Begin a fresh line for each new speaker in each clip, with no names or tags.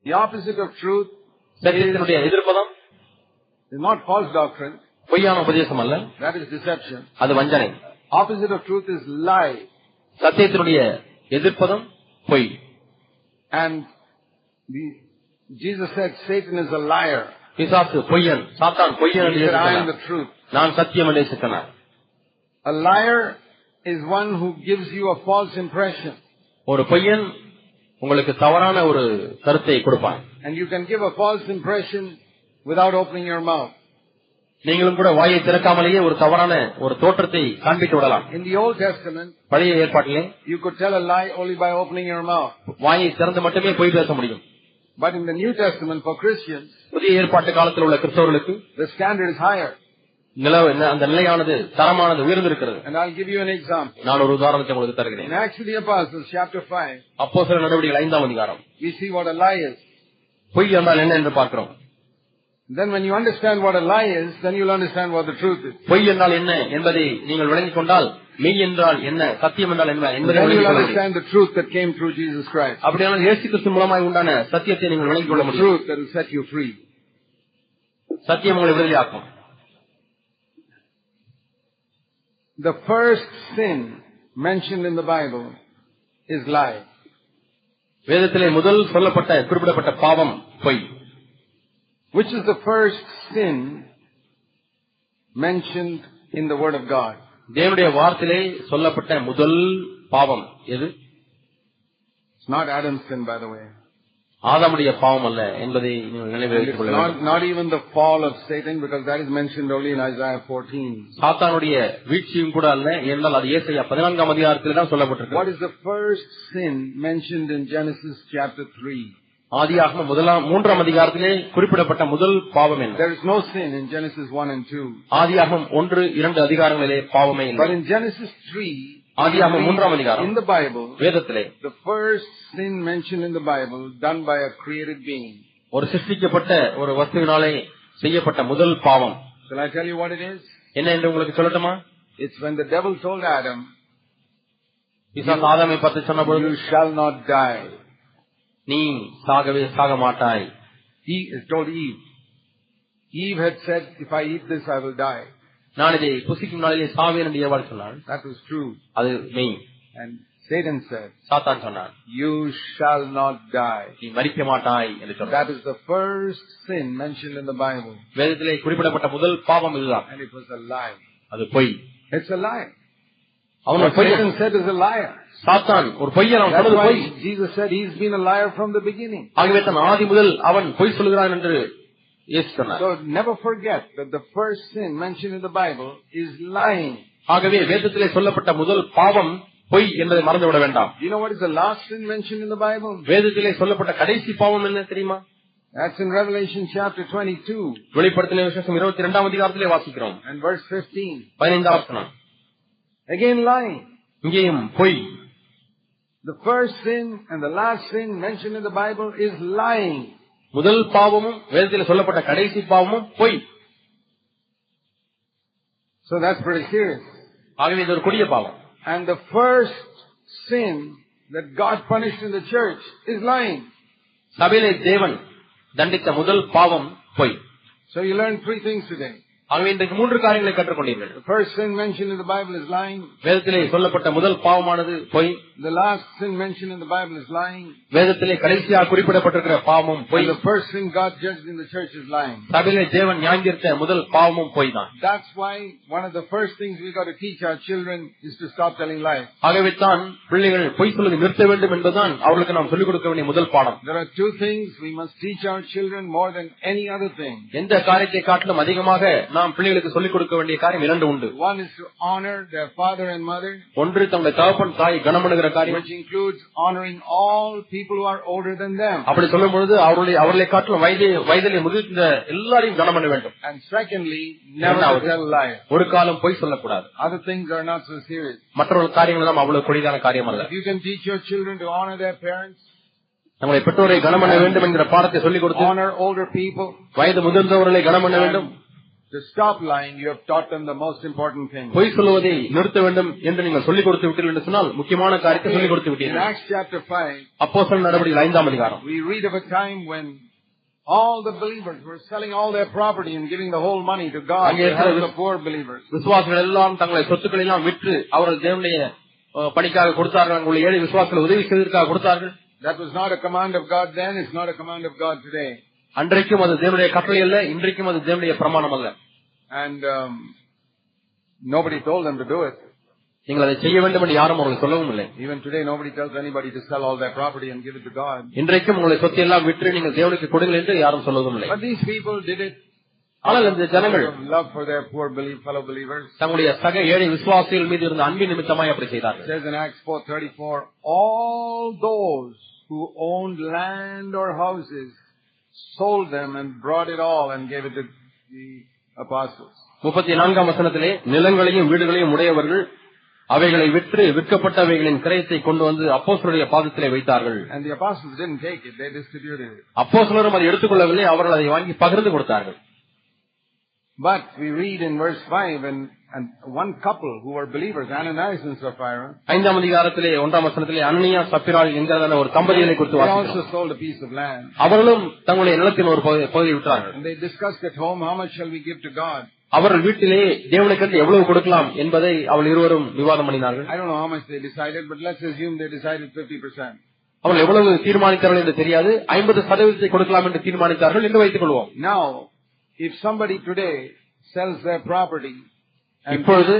The opposite of truth
சத்தியத்தினுடைய எதிர்ப்பதம்
is not false doctrine.
பொய்யான உபதேசம் அல்ல,
That is deception.
அது வஞ்சனை.
Opposite of truth is lie.
சத்தியத்தினுடைய எதிர்ப்பதம் பொய்.
And Jesus said Satan is a liar.
பிசாசு பொய்யன், சாத்தான் பொய்யன் என்று
I am
சொன்னார்.
the truth.
நான் சத்தியம் என்று சொன்னார்.
A liar is one who gives you a false impression.
ஒரு பொய்யன் உங்களுக்கு தவறான ஒரு கருத்தை கொடுப்பான்.
And you can give a false impression without opening your mouth.
நீங்களும் கூட வாயை திறக்காமலேயே ஒரு தவறான ஒரு தோற்றத்தை காண்பித்து விடலாம்.
In the Old Testament,
பழைய ஏற்பாட்டிலே
you could tell a lie only by opening your mouth.
வாயை திறந்து மட்டுமே பொய் பேச முடியும்.
But in the New Testament for Christians,
புதிய ஏற்பாட்டு காலத்தில் உள்ள கிறிஸ்தவர்களுக்கு
the standard is higher.
அந்த நிலையானது தரமானது உயர்ந்திருக்கிறது.
And I'll give you an example.
நான் ஒரு உதாரணத்தை உங்களுக்கு தருகிறேன்.
In Acts of the Apostles chapter 5,
அப்போஸ்தலர் நடவடிக்கைகள் 5ஆம் அதிகாரம்,
we see what a lie is.
பொய் என்றால் என்ன என்று பார்க்கிறோம்.
Then when you understand what a lie is, then you'll understand what the truth is.
பொய் என்றால் என்ன என்பதை நீங்கள் விளங்கிக் கொண்டால் மெய் என்றால் என்ன, சத்தியம் என்றால் என்ன என்பதை
Then you'll
விளங்கிக் கொள்ள
understand the truth that came through Jesus Christ.
அப்படியானால் இயேசு கிறிஸ்து மூலமாய் உண்டான சத்தியத்தை நீங்கள் விளங்கிக் கொள்ள
The
முடியும்.
truth that will set you free.
சத்தியம் உங்களை விடுதலையாக்கும்.
The first sin mentioned in the Bible is lie.
வேதத்திலே முதல் சொல்லப்பட்ட குறிப்பிடப்பட்ட பாவம் பொய்.
Which is the first sin mentioned in the Word of God?
தேவனுடைய வார்த்தையிலே சொல்லப்பட்ட முதல் பாவம் எது?
It's not Adam's sin, by the way.
ஆதாமுடைய பாவம் அல்ல என்பதை நீங்கள் நினைவில் வைத்துக் கொள்ள வேண்டும்.
Not even the fall of Satan, because that is mentioned only in Isaiah 14.
சாத்தானுடைய வீழ்ச்சியும் கூட அல்ல, என்றால் அது ஏசாயா 14ஆம் அதிகாரத்தில் தான் சொல்லப்பட்டிருக்கு.
What is the first sin mentioned in Genesis chapter 3?
ஆதியாகமம் 3ஆம் அதிகாரத்திலே குறிப்பிடப்பட்ட முதல் பாவம் என்ன?
There is no sin in Genesis 1 and 2.
ஆதியாகமம் 1, 2 அதிகாரங்களிலே பாவமே இல்லை.
But in Genesis 3,
ஆதியாகமம் 3ஆம் அதிகாரம்,
in the Bible,
வேதத்திலே
the first sin mentioned in the Bible done by a created being.
ஒரு சிருஷ்டிக்கப்பட்ட ஒரு வஸ்துவினாலே செய்யப்பட்ட முதல் பாவம்.
Shall I tell you what it is?
என்ன என்று உங்களுக்கு சொல்லட்டுமா?
It's when the devil told Adam,
பிசாசு ஆதாமை பார்த்து சொன்னபொழுது,
you shall not die.
நீ சாக மாட்டாய்.
He told Eve. Eve had said, if I eat this, I will die.
நான் இதை புசிக்கும் நாளிலே சாவேன் என்று ஏவாள் சொன்னாள்.
That was true.
அது மெய்.
And Satan said,
சாத்தான் சொன்னான்,
you shall not die.
நீ மரிக்க மாட்டாய் என்று சொன்னான்.
That is the first sin mentioned in the Bible.
வேதத்திலே குறிப்பிடப்பட்ட முதல் பாவம் இதுதான்.
And it was a lie.
அது பொய்.
It's a lie.
அவன்
Satan said is a liar.
சாத்தான் ஒரு பொய்யன், அவன் சொன்னது பொய்.
Jesus said he's been a liar from the beginning.
ஆகவே தான் ஆதி முதல் அவன் பொய் சொல்கிறான் என்று இயேசு சொன்னார்.
So never forget that the first sin mentioned in the Bible is lying.
ஆகவே வேதத்திலே சொல்லப்பட்ட முதல் பாவம் பொய் என்பதை மறந்துவிட வேண்டாம்.
You know what is the last sin mentioned in the Bible?
வேதத்திலே சொல்லப்பட்ட கடைசி பாவம் என்ன தெரியுமா?
That's in Revelation chapter 22.
வெளிப்படுத்தின விசேஷம் 22ஆம் அதிகாரத்திலே வாசிக்கிறோம்.
And verse 15.
15ஆம் வசனம்.
Again lying.
இங்கேயும் பொய்.
The first sin and the last sin mentioned in the Bible is lying.
முதல் பாவமும் வேதத்தில் சொல்லப்பட்ட கடைசி பாவமும் பொய்.
So that's pretty serious.
ஆகவே இது ஒரு கொடிய பாவம்.
And the first sin that God punished in the church is lying.
சபையிலே தேவன் தண்டித்த முதல் பாவம் பொய்.
So you learned 3 things today.
ஆகவே இன்றைக்கு 3 காரியங்களை கற்றுக்கொண்டீர்கள்.
The first sin mentioned in the Bible is lying.
வேதத்திலே சொல்லப்பட்ட முதல் பாவமானது பொய்.
The last sin mentioned in the Bible is lying.
வேதத்திலே கடைசியாக குறிப்பிடப்பட்டிருக்கிற பாவமும் பொய்.
And the first sin God judged in the church is lying.
சபையிலே தேவன் நியாயந்தீர்த்த முதல் பாவமும் பொய் தான்.
That's why one of the first things we got to teach our children is to stop telling lies.
ஆகவே தான் பிள்ளைகள் பொய் சொல்வதை நிறுத்த வேண்டும் என்பதுதான் அவர்களுக்கு நாம் சொல்லிக் கொடுக்க வேண்டிய முதல் பாடம்.
There are 2 things we must teach our children more than any other thing.
எந்த காரியத்தை காட்டிலும் அதிகமாக நாம் பிள்ளைகளுக்கு சொல்லிக் கொடுக்க வேண்டிய காரியம் 2 உண்டு.
One is to honor their father and mother.
ஒன்று தங்களுடைய தகப்பன் தாய் கனமனுகிற காரியம்.
Which includes honoring all people who are older than them.
அப்படி சொல்லும் பொழுது அவர்களை காட்டிலும் வயதிலே முதிர்ந்த எல்லாரையும் கனம் பண்ண வேண்டும்.
And secondly, never tell lies.
ஒரு காலம் பொய் சொல்லக்கூடாது.
Other things are not so serious.
மற்ற காரியங்கள் எல்லாம் அவ்வளவு கொடிதான காரியம் அல்ல.
If you can teach your children to honor their parents,
நம்முடைய பெற்றோரை கனம் பண்ண வேண்டும் என்கிற பாடத்தை சொல்லிக் கொடுத்து,
honor older people,
வயது முதிர்ந்தவர்களை கனம் பண்ண வேண்டும்,
to stop lying, you have taught them the most important thing.
பொய் சொல்வதை நிறுத்த வேண்டும் என்று நீங்கள் சொல்லிக் கொடுத்து விட்டீர்கள் என்று சொன்னால் முக்கியமான காரியத்தை சொல்லிக் கொடுத்து
In
விட்டீர்கள்.
Acts chapter 5,
அப்போஸ்தலர் நடவடிக்கைகள் 5ஆம் அதிகாரம்
we read of a time when all the believers were selling all their property and giving the whole money to God to help the poor believers.
விசுவாசிகள் எல்லாம் தங்களை சொத்துக்களை எல்லாம் விற்று அவர்கள் தேவனுடைய பணிக்காக கொடுத்தார்கள். அங்குள்ள ஏழை விசுவாசிகள் உதவி செய்வதற்காக கொடுத்தார்கள்.
That was not a command of God then, it's not a command of God today.
அன்றைக்கும் அது தேவனுடைய கட்டளை அல்ல, இன்றைக்கும் அது தேவனுடைய பிரமாணம் அல்ல.
And nobody told them to do it.
நீங்கள் அதை செய்ய வேண்டும் என்று யாரும் அவர்கள் சொல்லவும் இல்லை.
Even today nobody tells anybody to sell all their property and give it to God.
இன்றைக்கும் உங்களுடைய சொத்தை எல்லாம் விற்று நீங்கள் தேவனுக்கு கொடுங்கள் என்று யாரும் சொல்லவும் இல்லை.
But these people did it.
ஆனால் இந்த ஜனங்கள்
love for their poor fellow believers.
தங்களுடைய சக ஏழை விசுவாசிகள் மீது இருந்த அன்பின் நிமித்தமாய் அப்படி செய்தார்கள்.
It says in Acts 4:34, all those who owned land or houses sold them and brought it all and gave it to the apostles. 34ஆம் வசனத்திலே நிலங்களையும் வீடுகளையும் உடையவர்கள் அவைகளை விற்று விற்கப்பட்டவைகளின் கிரயத்தை கொண்டு வந்து அப்போஸ்தலருடைய பாதத்திலே வைத்தார்கள். And the apostles didn't take it, they distributed it.
அப்போஸ்தலரும் அதை எடுத்துக்கொள்ளவில்லை, அவர்கள் அதை வாங்கி பகிர்ந்து கொடுத்தார்கள்.
But we read in verse 5 and one couple who were believers, Ananias and Sapphira,
5ஆம் அதிகாரத்திலே 1ஆம் வசனத்திலே அனனியா சப்பிராள் என்கிறதான ஒரு தம்பதிகளை குறித்து
they
வாசிக்கிறோம்.
also sold a piece of land.
அவர்களும் தங்களுடைய நிலத்தின் ஒரு பகுதியை விற்றார்கள்.
And they discussed at home, how much shall we give to God?
அவர்கள் வீட்டிலே தேவனுக்கு எவ்வளவு கொடுக்கலாம் என்பதை அவள் இருவரும் விவாதம் பண்ணினார்கள்.
I don't know how much they decided, but let's assume they decided 50%.
அவர்கள் எவ்வளவு தீர்மானித்தார்கள் என்று தெரியாது, 50% கொடுக்கலாம் என்று தீர்மானித்தார்கள் என்று வைத்துக் கொள்வோம்.
Now, if somebody today sells their property
இப்பொழுது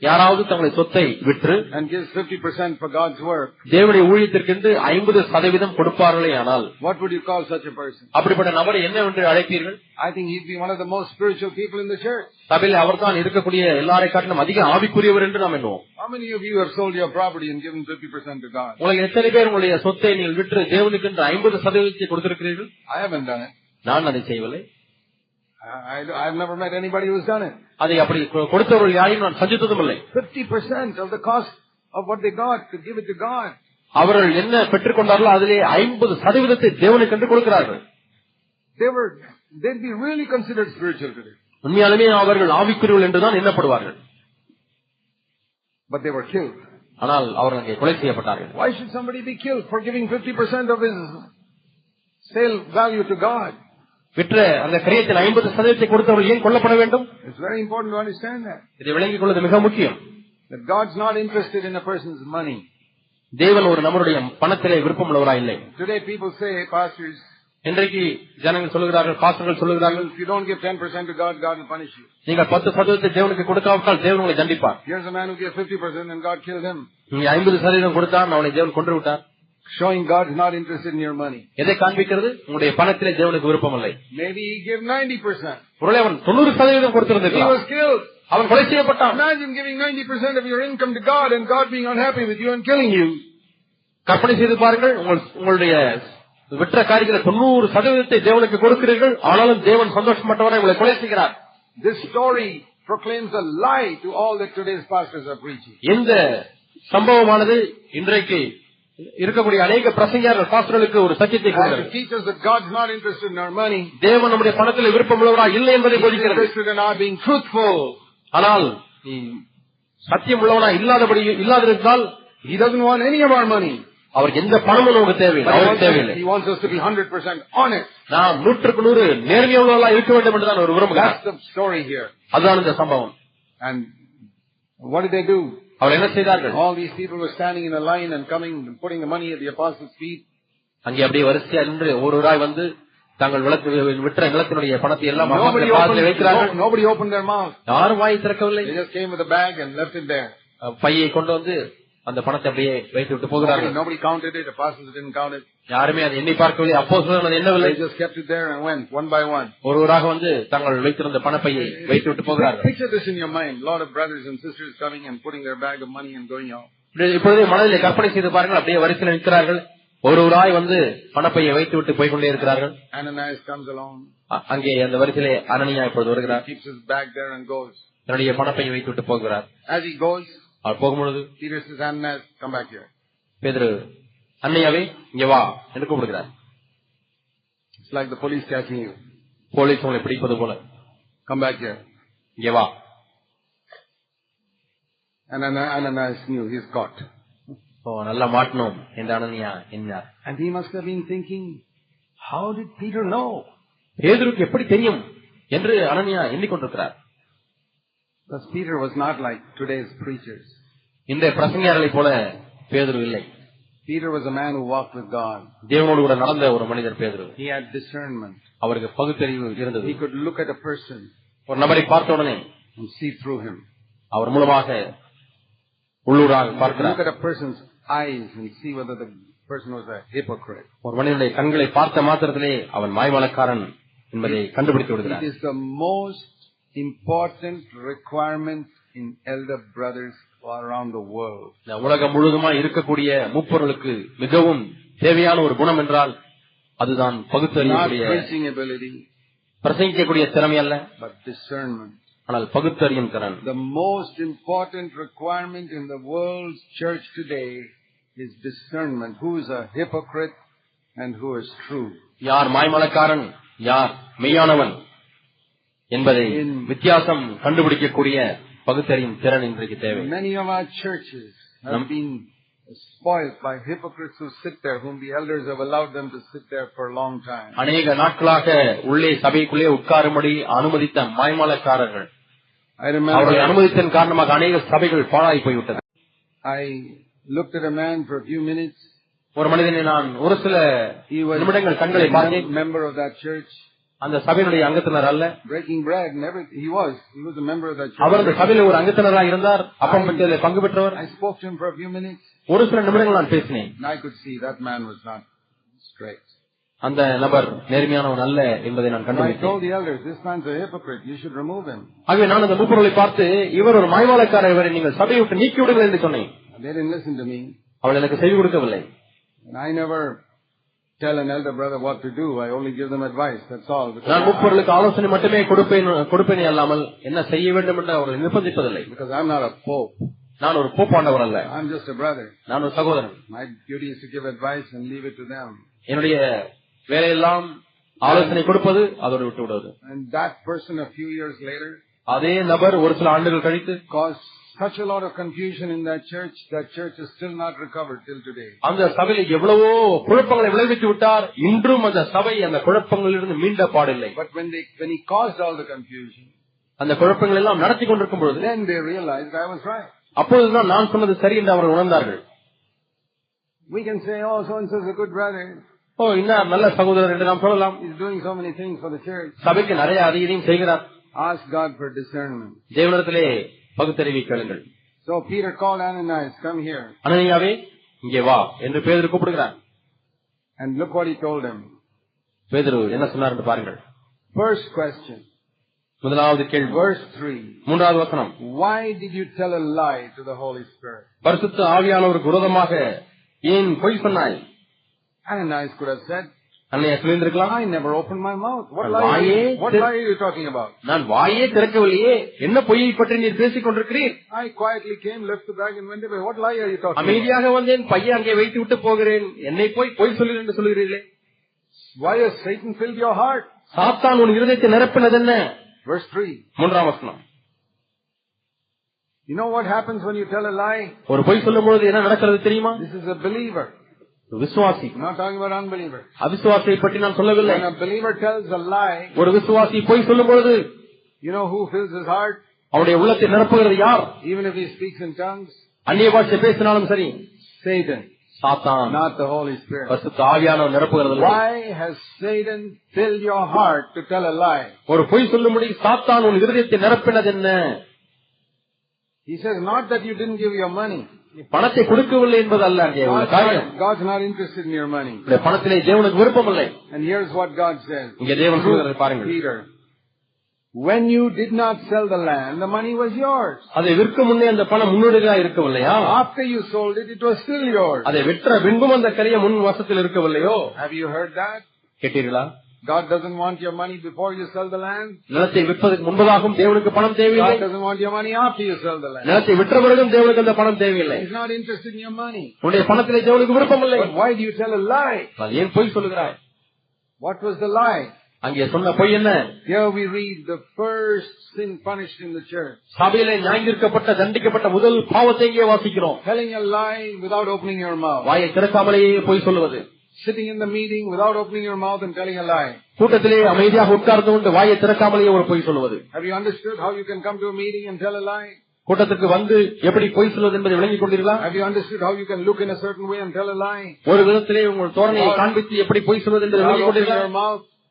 யாராவது தங்களுடைய சொத்தை விற்று
and gives 50% for God's work,
தேவனுடைய ஊழியத்திற்கு 50% கொடுப்பார்களே ஆனால்,
what would you call such a person?
அப்படிப்பட்ட நபரை என்னவென்று அழைப்பீர்கள்?
I think he'd be one of the most spiritual people in the church.
சபையில் அவர்தான் இருக்கக்கூடிய எல்லாரை காட்டிலும் அதிக ஆவிக்குரியவர் என்று நாம் எண்ணுவோம்.
How many of you have sold your property and given 50% to God?
உங்களுக்கு எத்தனை பேர் உங்களுடைய சொத்தை நீங்கள் விற்று தேவனுக்கு 50% கொடுத்திருக்கிறீர்கள்?
I haven't done it.
நான் அதை செய்யவில்லை.
I've never met anybody who's done it.
அதை அப்படி கொடுத்தவர்கள் யாரையும் நான் சந்தித்ததும் இல்லை.
50% of the cost of what they got to give it to God.
அவர்கள் என்ன பெற்றுக் கொண்டார்களோ அதிலே 50% தேவனுக்கு என்று கொடுக்கிறார்கள்.
They'd be really considered spiritual today.
உண்மையாலுமே அவர்கள் ஆவிக்குரியவர்கள் என்றுதான் எண்ணப்படுவார்கள்.
But they were killed.
ஆனால் அவர்கள் அங்கே கொலை செய்யப்பட்டார்கள்.
Why should somebody be killed for giving 50% of his sale value to God?
விற்ற அந்த கிரயத்தில் 50% கொடுத்தவர்கள் ஏன் கொல்லப்பட வேண்டும்?
It's very important to understand that.
இதை விளங்கிக் கொள்வது மிக முக்கியம்.
That God's not interested in a person's money.
தேவன் ஒரு நபருடைய பணத்திலே விருப்பமுள்ளவராய் இல்லை.
Today people say, pastors,
இன்றைக்கு ஜனங்கள் சொல்லுகிறார்கள், பாஸ்டர்கள் சொல்லுகிறார்கள்,
if you don't give 10% to God, God will punish you.
நீங்கள் 10% தேவனுக்கு கொடுக்காவிட்டால் தேவன் உங்களை தண்டிப்பார்.
Here's a man who gave 50% and God killed him.
நீங்க 50% கொடுத்தார், அவனை தேவன் கொன்று விட்டார்.
Showing God is not interested in your money.
எதை காண்பிக்கிறது? உங்களுடைய பணத்திலே தேவனுக்கு விருப்பம் இல்லை.
Maybe he gave 90%.
ஒருவேளை அவன் 90% கொடுத்திருந்தான்.
He was killed.
அவன் கொலை செய்யப்பட்டான்.
Imagine giving 90% of your income to God and God being unhappy with you and killing you.
கற்பனை செய்து பாருங்கள், உங்களுடைய விற்ற காரியத்தில் 90% தேவனுக்கு கொடுக்கிறீர்கள், ஆனாலும் தேவன் சந்தோஷப்பட்டவரை உங்களை கொலை செய்கிறார்.
This story proclaims a lie to all that today's pastors are preaching.
இந்த சம்பவமானது இன்றைக்கு இருக்கக்கூடிய அநேக பிரசங்கியார்கள் பாஸ்டர்களுக்கு ஒரு சத்தியத்தை கொடுக்கிறது.
It teaches that God's not interested in our money.
தேவன் நம்முடைய பணத்தில் விருப்பமுள்ளவராக இல்லை என்பதை போதிக்கிறது.
He's interested in our being truthful.
ஆனால் சத்தியம் உள்ளவனாக இல்லாதிருந்தால்
He doesn't want any of our money.
அவருக்கு எந்த பணமும் நமக்கு தேவையில்லை. அவருக்கு தேவையில்லை.
He wants us to be 100% honest.
நாம் 100% நேர்மையுள்ளவர்களாக இருக்க வேண்டும் என்று தான் ஒரு விரும்புகிறார்.
That's the story here.
அதுதான் இந்த சம்பவம்.
And what did they do?
அவர் என்ன செய்தார்கள்?
All these people were standing in a line and coming and putting the money at the apostles' feet.
அங்கே அப்படியே வரிசையா நின்று ஒருவராய் வந்து தங்கள் விற்ற நிலத்தினுடைய பணத்தை எல்லாம் பாதத்தில் வைக்கிறார்கள்.
Nobody opened their mouth.
யாரும் வாய் திறக்கவில்லை.
They just came with a bag and left it there.
பையை கொண்டு வந்து அந்த பணத்தை அப்படியே வைத்து விட்டு போகிறார்கள்.
Nobody counted it. Apostles didn't count it.
யாருமே அதை எண்ணி பார்க்கவில்லை. அப்போஸ்தலர்கள் அதை எண்ணவில்லை.
They just kept it there and went one by one.
ஒருவராக வந்து தங்கள் வைத்திருந்த பணப்பையை வைத்து விட்டு போகிறார்கள்.
Picture this in your mind. A lot of brothers and sisters coming and putting their bag of money and going out.
இப்பொழுது மனதிலே கற்பனை செய்து பாருங்கள், அப்படியே வரிசையில் நிற்கிறார்கள். ஒருவராய் வந்து பணப்பையை வைத்து விட்டு போய்கொண்டே இருக்கிறார்கள்.
Ananias comes along.
அங்கே அந்த வரிசையிலே அனனியா இப்பொழுது வருகிறார்.
Keeps his bag there and goes.
தன்னுடைய பணப்பையை வைத்து விட்டு போகிறார்.
As he goes,
அவர் போகும்பொழுது
Peter says, Ananias, come back here.
பேதுரு, அன்னையாவே இங்கே வா என்று கூப்பிடுகிறார்.
It's like the police catching you.
Police உங்களை பிடிப்பது போல.
Come back here.
இங்கே வா.
And Ananias knew he's caught.
நல்லா மாட்டணும் என்று அனனியா எண்ணினார்.
And he must have been thinking, how did Peter know?
பேதுருக்கு எப்படி தெரியும் என்று அனனியா எண்ணிக்கொண்டிருக்கிறார்.
Because Peter was not like today's preachers.
இந்த பிரசங்கியார்களைப் போல பேதுரு இல்லை.
Peter was a man who walked with God.
தேவனோடு கூட நடந்த ஒரு மனிதர் பேதுரு.
He had discernment.
அவருக்கு பகுத்தறிவு இருந்தது.
He could look at a person,
ஒரு நபரை பார்த்த உடனே
and see through him.
அவர் மூலமாக உள்ளூராக பார்க்கிறார்.
Look at a person's eyes and see whether the person was a hypocrite.
ஒரு மனிதனுடைய கண்களை பார்த்த மாத்திரத்திலே அவன் மாய்மாலக்காரன் என்பதை கண்டுபிடித்து விடுகிறார்.
It is the most important requirement in elder brothers around the world.
உலகம் முழுவதுமாய் இருக்கக்கூடிய மூப்பொருளுக்கு மிகவும் தேவையான ஒரு குணம் என்றால் அதுதான் பகுத்தறியக்கூடிய பிரசங்கிக்கக்கூடிய திறமை அல்ல,
but discernment.
ஆனால் பகுத்தறியும் திறன்.
The most important requirement in the world's church today is discernment. Who is a hypocrite and who is true?
யார் மாய்மாலக்காரன் யார் மெய்யானவன் என்பதை வித்தியாசம் கண்டுபிடிக்கக்கூடிய பகுத்தறியும் திறன் இன்றைக்கு தேவை.
Many of our churches have been spoiled by hypocrites who sit there, whom the elders have allowed them to sit there for a long time.
அநேக நாட்களாக உள்ளே சபைக்குள்ளே உட்காரும்படி அனுமதித்த மாய்மாலக்காரர்கள், அவர்கள் அனுமதித்தன் காரணமாக அநேக சபைகள் பாழாய் போய்விட்டது.
I looked at a man for a few minutes.
ஒரு மனிதனை நான் ஒரு சில நிமிடங்கள் கண்களை பார்த்தேன்.
Member of that church.
அந்த சபையினுடைய அங்கத்தினர் அல்ல.
Breaking bread and everything. He was a member of that church.
அவர் அந்த சபையில ஒரு அங்கத்தினராக இருந்தார். அப்பம் பற்றியதில் பங்கு பெற்றவர்.
I spoke to him for a few minutes.
ஒரு சில நிமிடங்கள் நான் பேசினேன்.
I could see that man was not straight.
அந்த நபர் நேர்மையானவன் அல்ல என்பதை நான் கண்டுபிடித்தேன்.
I told the elders, this man's a hypocrite. You should remove him.
ஆகவே நான் அந்த மூப்பர்களை பார்த்து, இவர் ஒரு மாய்மாலக்காரர், இவரை நீங்கள் சபையை விட்டு நீக்கி விடுங்கள் என்று சொன்னேன்.
They didn't listen to me.
அவள் எனக்கு செய்து கொடுக்கவில்லை.
I never tell an elder brother what to do. I only give them advice. That's all.
நான் மூப்பர்களுக்கு ஆலோசனை மட்டுமே கொடுப்பேனே அல்லாமல் என்ன செய்ய வேண்டும் என்று அவர்களை நிர்பந்திப்பதில்லை.
Because I'm not a pope.
நான் ஒரு போப்பாண்டவர் அல்ல.
I'm just a brother.
நான் ஒரு சகோதரன்.
My duty is to give advice and leave it to them.
என்னுடைய வேலையெல்லாம் ஆலோசனை கொடுப்பது, அதோடு விட்டு விடுவது.
And that person a few years later,
அதே நபர் ஒரு சில ஆண்டுகள் கழித்து
caused such a lot of confusion in that church is still not recovered till today.
அந்த சபையில் எவ்வளவோ குழப்பங்களை விளைவித்து விட்டார். இன்றும் அந்த சபை அந்த குழப்பங்களிலிருந்து மீண்ட பாடில்லை.
But when he caused all the confusion,
அந்த குழப்பங்கள் எல்லாம் நடத்தி கொண்டிருக்கும் பொழுது,
then they realized I was right.
அப்போதுதான் நான் சொன்னது சரி என்று அவர்கள் உணர்ந்தார்கள்.
We can say, oh, so and so is a good brother.
இன்னார் நல்ல சகோதரர் என்று நாம் சொல்லலாம்.
He's doing so many things for the church.
சபைக்கு நிறைய அதிகம் செய்கிறார்.
Ask God for discernment.
தேவனிடத்திலே பகுத்தறிவை கேளுங்கள்.
So Peter called Ananias, come here.
அனனியாவே இங்கே வா என்று பேதுரு கூப்பிடுகிறார்.
And look what he told him.
பேதுரு என்ன சொன்னார் என்று பாருங்கள்.
First question.
முதலாவது கேள்வி.
Verse 3.
மூன்றாவது வசனம்.
Why did you tell a lie to the Holy Spirit?
பரிசுத்த ஆவியானவருக்கு விரோதமாக ஏன் பொய் சொன்னாய்?
Ananias could have said,
அன்னையா சொல்லியிருக்கலாம்,
I never opened my mouth. What lie are you talking about?
நான் வாயே திறக்கவில்லையே, என்ன பொய்யை பற்றி நீர் பேசிக் கொண்டிருக்கிறீர்?
I quietly came, left the bag and went away. What lie are you talking about?
அமைதியாக வந்தேன், பையன் அங்கே வைத்து விட்டு போகிறேன், என்னை போய் பொய் சொல்லுகிறேன் என்று சொல்கிறீர்களே.
Why has Satan filled your heart?
சாத்தான் உன் இருதயத்தை நிரப்பினது என்ன?
Verse 3.
மூன்றாம் வசனம்.
You know what happens when you tell a lie?
ஒரு பொய் சொல்லும் பொழுது என்ன நடக்கிறது தெரியுமா?
This is a believer.
விசுவாசி.
I'm not talking about unbeliever.
அவிசுவாசியை பற்றி நான் சொல்லவில்லை.
When a believer tells a lie,
ஒரு விசுவாசி பொய் சொல்லும் பொழுது,
you know who fills his heart?
அவருடைய உள்ளத்தை நிரப்புகிறது யார்?
Even if he speaks in tongues,
அந்நிய பாஷை பேசினாலும் சரி,
Satan.
சாத்தான்.
Not the Holy Spirit.
பரிசுத்த ஆவியானவர் நிரப்புகிறது.
Why has Satan filled your heart to tell a lie?
ஒரு பொய் சொல்லும்படி சாத்தான் உன் இருதயத்தை நிரப்பினது என்ன?
He says not that you didn't give your money.
பணத்தை கொடுக்கவில்லை என்பது அல்ல அங்கே உள்ள காரியம்.
God's not interested in your money.
பணத்திலே தேவனுக்கு விருப்பம் இல்லை.
And here's what God says.
இங்கே தேவன் சொல்கிறார் பாருங்கள்.
Peter, when you did not sell the land, the money was yours.
அதை விற்க முன்னே அந்த பணம் முன்னுடையதா இருக்கவில்லையா?
After you sold it, it was still yours.
அதை விற்ற பின்பும் அந்த கரிய முன் வசத்தில் இருக்கவில்லையோ?
Have you heard that?
கேட்டீர்களா?
God doesn't want your money before you sell the land.
நிலத்தை விற்பதற்கு முன்பதாகவும் தேவனுக்கு பணம் தேவையில்லை.
God doesn't want your money after you sell the land.
நிலத்தை விற்ற பிறகும் தேவனுக்கு அந்த பணம் தேவையில்லை.
He's not interested in your money.
உன்னுடைய பணத்திலே தேவனுக்கு விருப்பம் இல்லை.
But why do you tell a lie?
ஏன் பொய் சொல்லுகிறாய்?
What was the lie?
அங்கே சொன்ன பொய் என்ன?
Here we read the first sin punished in the church.
சபையிலே நியாயந்தீர்க்கப்பட்ட தண்டிக்கப்பட்ட முதல் பாவத்தை இங்கே வாசிக்கிறோம்.
Telling a lie without opening your mouth.
வாயை திறக்காமலேயே பொய் சொல்லுவது.
Sitting in the meeting without opening your mouth and telling a lie.
கூட்டத்திலே அமைதியாக உட்கார்ந்து கொண்டு வாயை திறக்காமலேயே ஒரு பொய் சொல்லுவது.
Have you understood how you can come to a meeting and tell a lie?
கூட்டத்துக்கு வந்து எப்படி பொய் சொல்வது என்பதை விளங்கிக் கொண்டீர்களா?
Have you understood how you can look in a certain way and tell a lie?
ஒரு விதத்திலே உங்கள் தோரணையை காண்பித்து எப்படி பொய் சொல்வது என்பதை விளங்கிக் கொண்டீர்களா?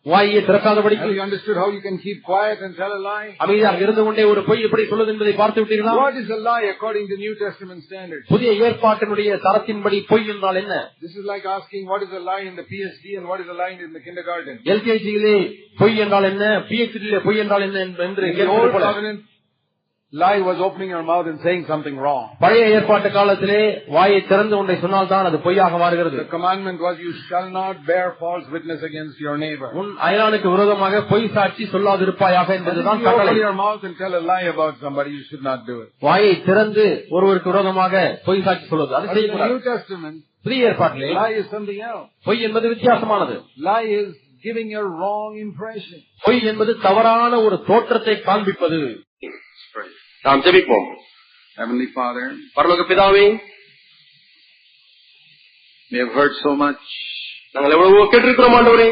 வாயை திறக்காதபடி.
Have you understood how you can keep quiet and tell a lie?
அமைதியாக இருந்து கொண்டே ஒரு பொய் எப்படி சொல்வது என்பதை பார்த்து விட்டீர்களா?
What is a lie according to New Testament standards?
புதிய ஏற்பாட்டினுடைய தரத்தின்படி பொய் என்றால் என்ன?
This is like asking what is a lie in the PhD and what is a lie in the kindergarten.
LKG-யிலே பொய் என்றால் என்ன, PhD-யிலே பொய் என்றால் என்ன என்று கேட்பது போல.
Lie was opening your mouth and saying something wrong.
பழைய ஏற்பாட்டு காலத்திலே வாயை திறந்து ஒன்றை சொன்னால் தான் அது பொய்யாக மாறுகிறது.
The commandment was you shall not bear false witness against your neighbor.
உன் அயலானுக்கு விரோதமாக பொய் சாட்சி சொல்லாதிருப்பாயாக என்பதுதான் கட்டளை.
Open your mouth and tell a lie about somebody, you should not do it.
வாயை திறந்து ஒருவருக்கு விரோதமாக பொய் சாட்சி சொல்வது அது செய்யக்கூடாது.
New Testament,
புதிய ஏற்பாட்டிலே
lie is something else.
பொய் என்பது வித்தியாசமானது.
Lie is giving a wrong impression.
பொய் என்பது தவறான ஒரு தோற்றத்தை காண்பிப்பது. நாம் ஜெபிப்போம்.
Heavenly Father,
பரலோக பிதாவே,
we have heard so much.
நாங்கள் எவ்வளவோ கேட்டிருக்கிறோம் ஆண்டவரே.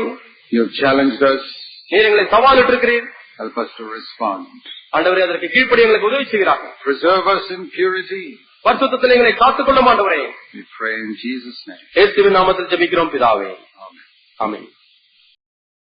You have challenged us.
நீர் எங்களை சவாலிட்டிருக்கிறீர்.
Help us to respond.
ஆண்டவரே, அதற்கு கீழ்ப்படி எங்களுக்கு உதவி செய்கிறார்கள்.
Preserve us in purity.
பரிசுத்தத்தில் எங்களை காத்துக்கொள்ளும் ஆண்டவரே.
We pray in Jesus' name.
இயேசுவின் நாமத்தில் ஜெபிக்கிறோம் பிதாவே. ஆமென். ஆமென்.